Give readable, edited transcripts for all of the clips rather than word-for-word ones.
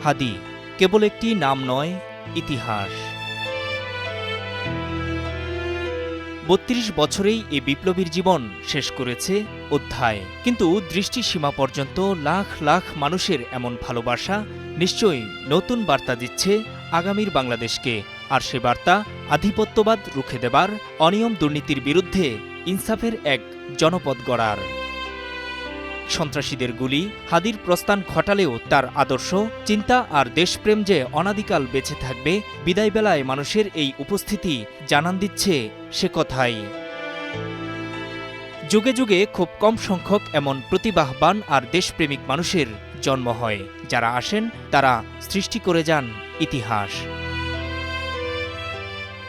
হাদি কেবল একটি নাম নয়, ইতিহাস। ৩২ বছরেই এই বিপ্লবীর জীবন শেষ করেছে অধ্যায়। কিন্তু দৃষ্টিসীমা পর্যন্ত লাখ লাখ মানুষের এমন ভালোবাসা নিশ্চয়ই নতুন বার্তা দিচ্ছে আগামীর বাংলাদেশকে। আর সে বার্তা আধিপত্যবাদ রুখে দেবার, অনিয়ম দুর্নীতির বিরুদ্ধে ইনসাফের এক জনপদ গড়ার। সন্ত্রাসীদের গুলি হাদির প্রস্থান ঘটালেও তার আদর্শ, চিন্তা আর দেশপ্রেম যে অনাদিকাল বেঁচে থাকবে, বিদায়বেলায় মানুষের এই উপস্থিতি জানান দিচ্ছে সে কথাই। যুগে যুগে খুব কম সংখ্যক এমন প্রতিভাবান আর দেশপ্রেমিক মানুষের জন্ম হয়, যারা আসেন তারা সৃষ্টি করে যান ইতিহাস।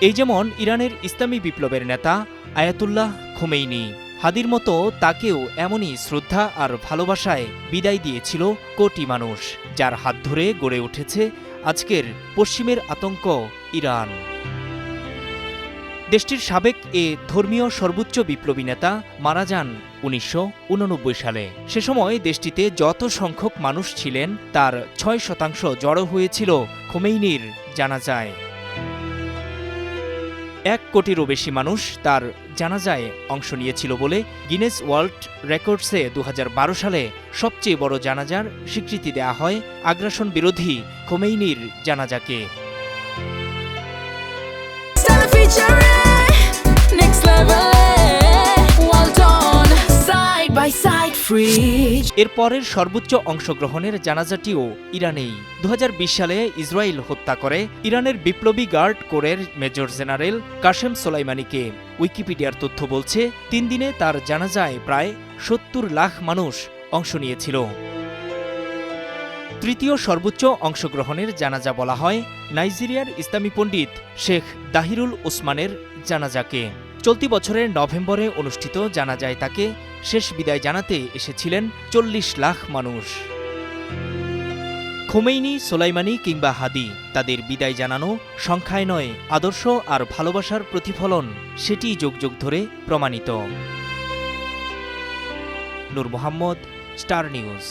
এই যেমন ইরানের ইসলামী বিপ্লবের নেতা আয়াতুল্লাহ খোমেইনি। হাদির মতো তাকেও এমনই শ্রদ্ধা আর ভালোবাসায় বিদায় দিয়েছিল কোটি মানুষ, যার হাত ধরে গড়ে উঠেছে আজকের পশ্চিমের আতঙ্ক ইরান। দেশটির সাবেক এ ধর্মীয় সর্বোচ্চ বিপ্লবী নেতা মারা যান ১৯৮৯ সালে। সে সময় দেশটিতে যত সংখ্যক মানুষ ছিলেন তার ৬% জড়ো হয়েছিল খোমেইনির জানাজায়। ১ কোটিরও বেশি মানুষ তার জানাজায় অংশ নিয়েছিল বলে গিনেস ওয়ার্ল্ড রেকর্ডসে ২০১২ সালে সবচেয়ে বড় জানাজার স্বীকৃতি দেয়া হয় আগ্রাসন বিরোধী খোমেইনির জানাজাকে। এর পরের সর্বোচ্চ অংশগ্রহণের জানাজাটিও ইরানেই। ২০২০ সালে ইসরায়েল হত্যা করে ইরানের বিপ্লবী গার্ড কোরের মেজর জেনারেল কাশেম সোলাইমানিকে। উইকিপিডিয়ার তথ্য বলছে ৩ দিনে তার জানাজায় প্রায় ৭০ লাখ মানুষ অংশ নিয়েছিল। তৃতীয় সর্বোচ্চ অংশগ্রহণের জানাজা বলা হয় নাইজেরিয়ার ইসলামী পণ্ডিত শেখ দাহিরুল ওসমানের জানাজাকে। চলতি বছরের নভেম্বরে অনুষ্ঠিত জানাজায় তাকে শেষ বিদায় জানাতে এসেছিলেন ৪০ লাখ মানুষ। খোমেইনি, সোলাইমানি কিংবা হাদি, তাদের বিদায় জানানো সংখ্যায় নয়, আদর্শ আর ভালোবাসার প্রতিফলন, সেটিই যুগ যুগ ধরে প্রমাণিত। নূর মোহাম্মদ, স্টার নিউজ।